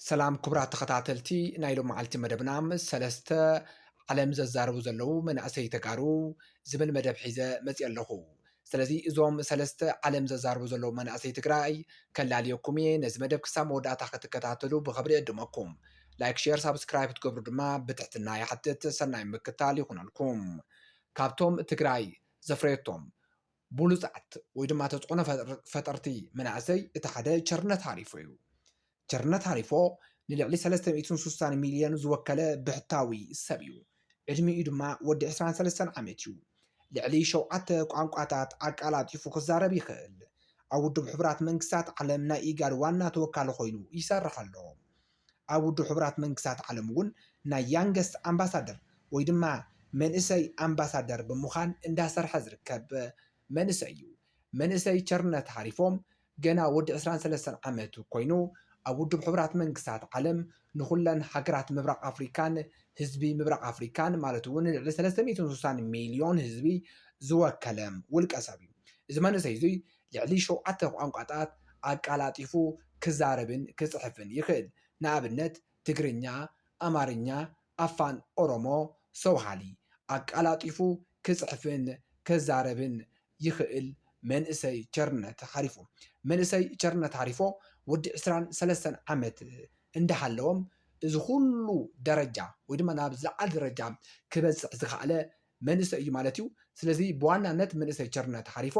ሰላም ክቡራት ተኸታተልቲ ናይ ሎም መዓልቲ መደብና ሰለስተ ዓለም ዘዛረቡ ዘለዉ መናእሰይ ተጋሩ ዝብል መደብ ሒዘ መፅእ ኣለኹ። ስለዚ እዞም ሰለስተ ዓለም ዘዛረቡ ዘለዉ መናእሰይ ትግራይ ከላልየኩም እየ። ነዚ መደብ ክሳብ መወዳእታ ክትከታተሉ ብኽብሪ ዕድመኩም ላይክ፣ ሼር፣ ሳብስክራይብ ትገብሩ ድማ ብትሕትና ይሓትት። ሰናይ ምክትታል ይኹነልኩም። ካብቶም ትግራይ ዘፍረየቶም ብሉፃት ወይ ድማ ተፅዕኖ ፈጠርቲ መናእሰይ እቲ ሓደ ቸርነት ሃሪፎ እዩ። ቸርነት ሃሪፎ ንልዕሊ 360 ሚልዮን ዝወከለ ብሕታዊ ሰብ እዩ። ዕድሚኡ ድማ ወዲ 23 ዓመት እዩ። ልዕሊ 7 ቋንቋታት ኣቃላጢፉ ክዛረብ ይኽእል። ኣብ ውድብ ሕቡራት መንግስታት ዓለም ናይ ኢጋድ ዋና ተወካሊ ኮይኑ ይሰርሕ ኣሎ። ኣብ ውድብ ሕቡራት መንግስታት ዓለም እውን ናይ ያንገስት ኣምባሳደር ወይ ድማ መንእሰይ ኣምባሳደር ብምዃን እንዳሰርሐ ዝርከብ መንእሰይ እዩ። መንእሰይ ቸርነት ሃሪፎም ገና ወዲ 23 ዓመት ኮይኑ ኣብ ውድብ ሕቡራት መንግስታት ዓለም ንኩለን ሃገራት ምብራቅ ኣፍሪካን ህዝቢ ምብራቅ ኣፍሪካን ማለት እውን ልዕሊ 360 ሚልዮን ህዝቢ ዝወከለ ውልቀ ሰብ እዩ። እዚ መንእሰይ እዚ ልዕሊ 7 ቋንቋታት ኣቃላጢፉ ክዛረብን ክፅሕፍን ይኽእል። ንኣብነት ትግርኛ፣ ኣማርኛ፣ ኣፋን ኦሮሞ፣ ሰውሃሊ ኣቃላጢፉ ክፅሕፍን ክዛረብን ይኽእል መንእሰይ ቸርነት ሃሪፎ። መንእሰይ ቸርነት ሃሪፎ ወዲ 23 ዓመት እንዳሃለዎም እዚ ኩሉ ደረጃ ወይ ድማ ናብ ዝለዓለ ደረጃ ክበፅሕ ዝኸኣለ መንእሰይ እዩ ማለት እዩ። ስለዚ ብዋናነት መንእሰይ ቸርነት ሃሪፎ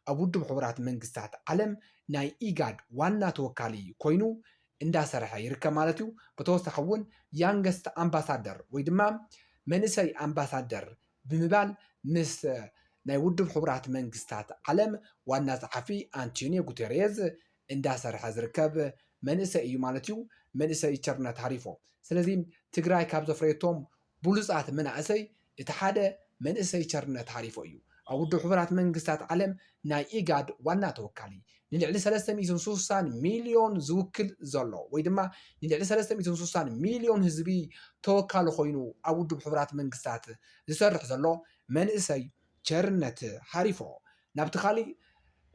ኣብ ውድብ ሕቡራት መንግስታት ዓለም ናይ ኢጋድ ዋና ተወካሊ ኮይኑ እንዳሰርሐ ይርከብ ማለት እዩ። ብተወሳኺ እውን ያንገስት ኣምባሳደር ወይ ድማ መንእሰይ ኣምባሳደር ብምባል ምስ ናይ ውድብ ሕቡራት መንግስታት ዓለም ዋና ጸሓፊ አንቶኒዮ ጉተሬዝ እንዳሰርሐ ዝርከብ መንእሰይ እዩ ማለት እዩ። መንእሰይ ቸርነት ሃሪፎ። ስለዚ ትግራይ ካብ ዘፍረየቶም ብሉፃት መናእሰይ እቲ ሓደ መንእሰይ ቸርነት ሃሪፎ እዩ። ኣብ ውድብ ሕቡራት መንግስታት ዓለም ናይ ኢጋድ ዋና ተወካሊ ንልዕሊ 360 ሚልዮን ዝውክል ዘሎ ወይ ድማ ንልዕሊ 360 ሚልዮን ህዝቢ ተወካሊ ኮይኑ ኣብ ውድብ ሕቡራት መንግስታት ዝሰርሕ ዘሎ መንእሰይ ቸርነት ሃሪፎ። ናብቲ ካሊእ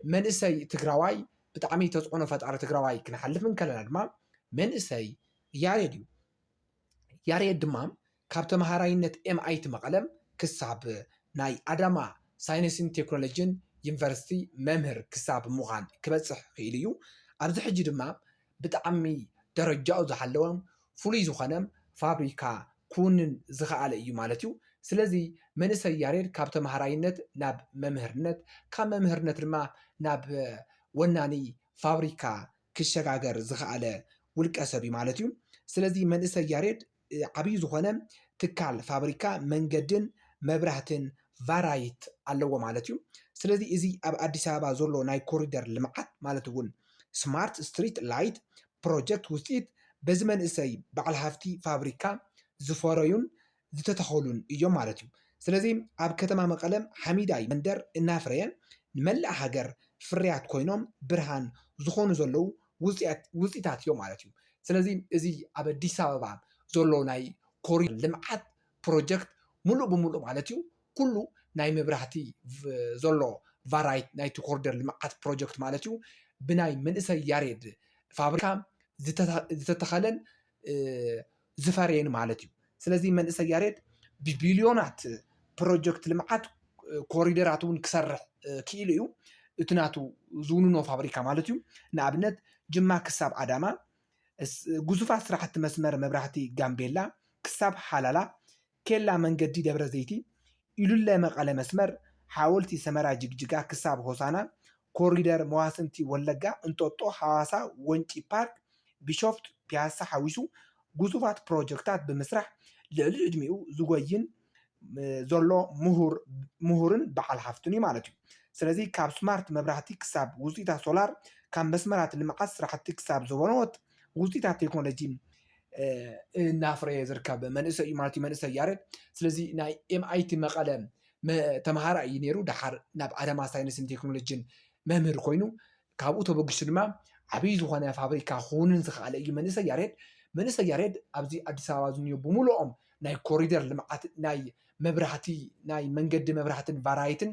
መንእሰይ ትግራዋይ ብጣዕሚ ተፅዕኖ ፈጣሪ ትግራዋይ ክንሓልፍ ከለና ድማ መንእሰይ ያሬድ እዩ። ያሬድ ድማ ካብ ተምሃራይነት ኤምኣይቲ መቐለም ክሳብ ናይ ኣዳማ ሳይንስን ቴክኖሎጂን ዩኒቨርሲቲ መምህር ክሳብ ምዃን ክበፅሕ ክኢል እዩ። ኣብዚ ሕጂ ድማ ብጣዕሚ ደረጃኡ ዝሓለወ ፍሉይ ዝኾነ ፋብሪካ ክውንን ዝኸኣለ እዩ ማለት እዩ። ስለዚ መንእሰይ ያሬድ ካብ ተምሃራይነት ናብ መምህርነት ካብ መምህርነት ድማ ናብ ወናኒ ፋብሪካ ክሸጋገር ዝኸኣለ ውልቀ ሰብ እዩ ማለት እዩ። ስለዚ መንእሰይ ያሬድ ዓብይ ዝኾነ ትካል ፋብሪካ መንገድን መብራህትን ቫራይት ኣለዎ ማለት እዩ። ስለዚ እዚ ኣብ ኣዲስ ኣበባ ዘሎ ናይ ኮሪደር ልምዓት ማለት እውን ስማርት ስትሪት ላይት ፕሮጀክት ውፅኢት በዚ መንእሰይ በዓል ሃፍቲ ፋብሪካ ዝፈረዩን ዝተተኸሉን እዮም ማለት እዩ። ስለዚ ኣብ ከተማ መቐለም ሓሚዳይ መንደር እናፍረየ ንመላእ ሃገር ፍርያት ኮይኖም ብርሃን ዝኾኑ ዘለዉ ውፅኢታት እዮም ማለት እዩ። ስለዚ እዚ ኣብ ኣዲስ ኣበባ ዘሎ ናይ ኮሪደር ልምዓት ፕሮጀክት ሙሉእ ብሙሉእ ማለት እዩ ኩሉ ናይ መብራህቲ ዘሎ ቫራይት ናይቲ ኮሪደር ልምዓት ፕሮጀክት ማለት እዩ ብናይ መንእሰይ ያሬድ ፋብሪካ ዝተተኸለን ዝፈረየን ማለት እዩ። ስለዚ መንእሰይ ያሬድ ብቢልዮናት ፕሮጀክት ልምዓት ኮሪደራት እውን ክሰርሕ ክኢሉ እዩ። እቲ ናቱ ዝውንኖ ፋብሪካ ማለት እዩ። ንኣብነት ጅማ ክሳብ ኣዳማ ግዙፋት ስራሕቲ መስመር መብራህቲ ጋምቤላ ክሳብ ሓላላ ኬላ መንገዲ ደብረ ዘይቲ ኢሉለ መቐለ መስመር ሓወልቲ ሰመራ ጅግጅጋ ክሳብ ሆሳና ኮሪደር መዋስንቲ ወለጋ እንጦጦ ሓዋሳ ወንጪ ፓርክ ቢሾፍት ፒያሳ ሓዊሱ ግዙፋት ፕሮጀክታት ብምስራሕ ልዕሊ ዕድሚኡ ዝጎይን ዘሎ ምሁርን በዓል ሃፍትን እዩ ማለት እዩ። ስለዚ ካብ ስማርት መብራህቲ ክሳብ ውፅኢታት ሶላር ካብ መስመራት ልምዓት ስራሕቲ ክሳብ ዘበኖት ውፅኢታት ቴክኖሎጂ እናፍረየ ዝርከብ መንእሰይ እዩ ማለት እዩ መንእሰይ ያሬድ። ስለዚ ናይ ኤምኣይቲ መቐለ ተምሃራይ እዩ ነይሩ። ድሓር ናብ ኣዳማ ሳይንስን ቴክኖሎጂን መምህር ኮይኑ ካብኡ ተበጊሱ ድማ ዓብይ ዝኾነ ፋብሪካ ክውንን ዝኸኣለ እዩ መንእሰይ ያሬድ። መንእሰይ ያሬድ ኣብዚ ኣዲስ ኣበባ ዝኒኦ ብምሉኦም ናይ ኮሪደር ልምዓት ናይ መብራህቲ ናይ መንገዲ መብራህትን ቫራይትን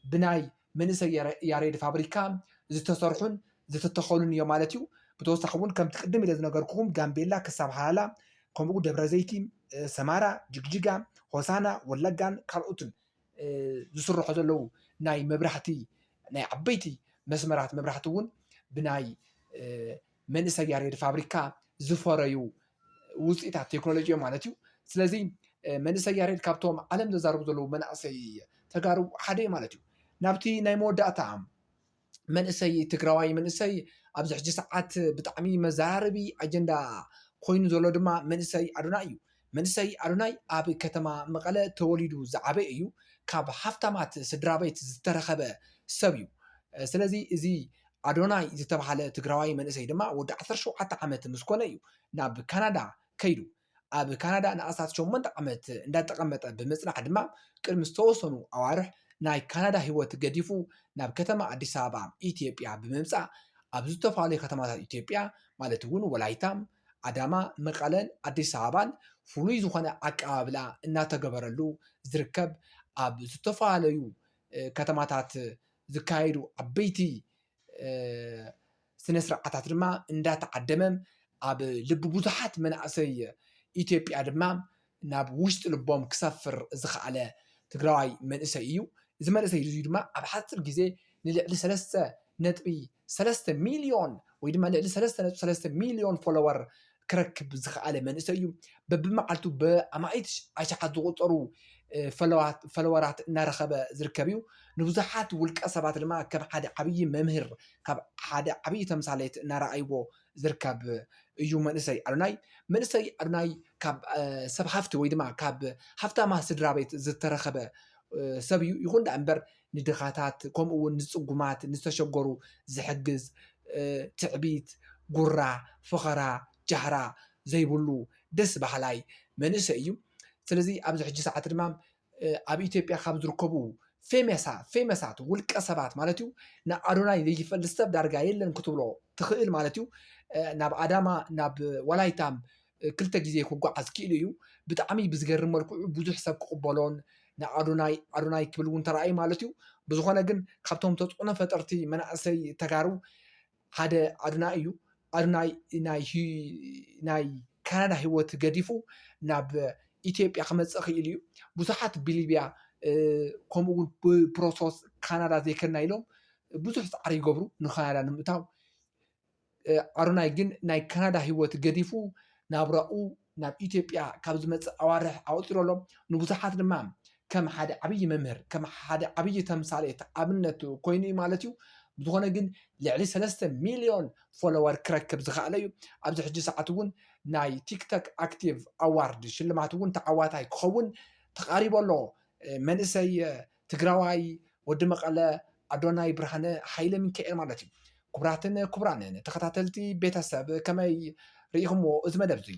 ብናይ መንእሰይ ያሬድ ፋብሪካ ዝተሰርሑን ዝተተኸሉን እዮም ማለት እዩ። ብተወሳኺ እውን ከምቲ ቅድም ኢለ ዝነገርኩኹም ጋምቤላ ክሳብ ሃላላ ከምኡ ደብረ ዘይቲ ሰማራ ጅግጅጋ ሆሳና ወለጋን ካልኦትን ዝስርሑ ዘለው ናይ መብራህቲ ናይ ዓበይቲ መስመራት መብራህቲ እውን ብናይ መንእሰይ ያሬድ ፋብሪካ ዝፈረዩ ውፅኢታት ቴክኖሎጂ ማለት እዩ ስለዚ መንእሰይ ያሬድ ካብቶም ዓለም ዘዛርቡ ዘለው መናእሰይ ተጋሩ ሓደ ማለት እዩ ናብቲ ናይ መወዳእታ መንእሰይ ትግራዋይ መንእሰይ ኣብዚ ሕጂ ሰዓት ብጣዕሚ መዘራረቢ ኣጀንዳ ኮይኑ ዘሎ ድማ መንእሰይ ኣዶናይ እዩ መንእሰይ ኣዶናይ ኣብ ከተማ መቐለ ተወሊዱ ዝዓበየ እዩ ካብ ሃፍታማት ስድራ ቤት ዝተረኸበ ሰብ እዩ ስለዚ እዚ ኣዶናይ ዝተባሃለ ትግራዋይ መንእሰይ ድማ ወዲ 17 ዓመት ምስ ኮነ እዩ ናብ ካናዳ ከይዱ ኣብ ካናዳ ንኣሳት 8 ዓመት እንዳተቐመጠ ብምፅናሕ ድማ ቅድሚ ዝተወሰኑ ኣዋርሕ ናይ ካናዳ ሂወት ገዲፉ ናብ ከተማ ኣዲስ ኣበባ ኢትዮጵያ ብምምፃእ ኣብ ዝተፈላለዩ ከተማታት ኢትዮጵያ ማለት እውን ወላይታም ኣዳማ መቐለን ኣዲስ ኣበባን ፍሉይ ዝኾነ ኣቀባብላ እናተገበረሉ ዝርከብ ኣብ ዝተፈላለዩ ከተማታት ዝካየዱ ዓበይቲ ስነ ስርዓታት ድማ እንዳተዓደመ ኣብ ልቢ ብዙሓት መናእሰይ ኢትዮጵያ ድማ ናብ ውሽጢ ልቦም ክሰፍር ዝኸኣለ ትግራዋይ መንእሰይ እዩ እዚ መንእሰይ እዚ ድማ ኣብ ሓፂር ግዜ ንልዕሊ 3.3 ሚልዮን ወይ ድማ ልዕሊ 3.3 ሚልዮን ፎሎወር ክረክብ ዝኸኣለ መንእሰይ እዩ በብመዓልቱ ብኣማኢት ኣሽሓት ዝቁፀሩ ፈለወራት እናረኸበ ዝርከብ እዩ ንብዙሓት ውልቀ ሰባት ድማ ከም ሓደ ዓብይ መምህር ካብ ሓደ ዓብይ ተምሳሌት እናረኣይዎ ዝርከብ እዩ መንእሰይ ኣዶናይ ካብ ሰብ ሃፍቲ ወይ ድማ ካብ ሃፍታማ ስድራ ቤት ዝተረኸበ ሰብ እዩ ይኹን ዳ እምበር ንድኻታት ከምኡ እውን ንፅጉማት ንዝተሸገሩ ዝሕግዝ ትዕቢት ጉራ ፍኸራ ጃህራ ዘይብሉ ደስ በሃላይ መንእሰይ እዩ ስለዚ ኣብዚ ሕጂ ሰዓት ድማ ኣብ ኢትዮጵያ ካብ ዝርከቡ ፌመሳት ውልቀ ሰባት ማለት እዩ ንኣዶናይ ዘይፈልጥ ሰብ ዳርጋ የለን ክትብሎ ትኽእል ማለት እዩ ናብ ኣዳማ ናብ ወላይታም 2 ግዜ ክጓዓዝ ክኢሉ እዩ ብጣዕሚ ብዝገርም መልክዑ ብዙሕ ሰብ ክቕበሎን ንኣዶናይ ክብል እውን ተረኣዩ ማለት እዩ ብዝኾነ ግን ካብቶም ተፅዕኖ ፈጠርቲ መናእሰይ ተጋሩ ሓደ ኣዶናይ እዩ ኣዶናይ ናይ ካናዳ ሂወት ገዲፉ ናብ ኢትዮጵያ ክመፅእ ክኢሉ እዩ ብዙሓት ብሊብያ ከምኡ እውን ብፕሮሰስ ካናዳ ዘይከና ኢሎም ብዙሕ ፃዕሪ ይገብሩ ንካናዳ ንምእታው ኣዶናይ ግን ናይ ካናዳ ሂወት ገዲፉ ናብራኡ ናብ ኢትዮጵያ ካብ ዝመፅእ ኣዋርሕ ኣውፂሮሎም ንብዙሓት ድማ ከም ሓደ ዓብይ መምህር ከም ሓደ ዓብይ ተምሳሌት ኣብነት ኮይኑ ማለት እዩ ዝኾነ ግን ልዕሊ 3 ሚልዮን ፎሎወር ክረክብ ዝኸኣለ እዩ ኣብዚ ሕጂ ሰዓት እውን ናይ ቲክቶክ ኣክቲቭ ኣዋርድ ሽልማት እውን ተዓዋታይ ክኸውን ተቃሪቡ ኣሎ መንእሰይ ትግራዋይ ወዲ መቐለ ኣዶናይ ብርሃነ ሃይለ ሚካኤል ማለት እዩ ክቡራትን ክቡራን ተኸታተልቲ ቤተሰብ ከመይ ርኢኹምዎ እዚ መደብ እዚ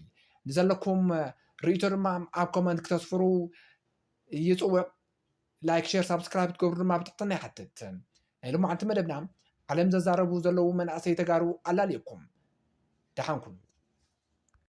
ንዘለኩም ርእቶ ድማ ኣብ ኮመንት ክተስፍሩ ይፅውዕ ላይክ ሼር ሳብስክራይብ ትገብሩ ድማ ብትሕትና ይሓትት ናይ ሎማዓንቲ መደብና ዓለም ዘዛረቡ ዘለው መናእሰይ ተጋሩ ኣላልየኩም ደሓንኩም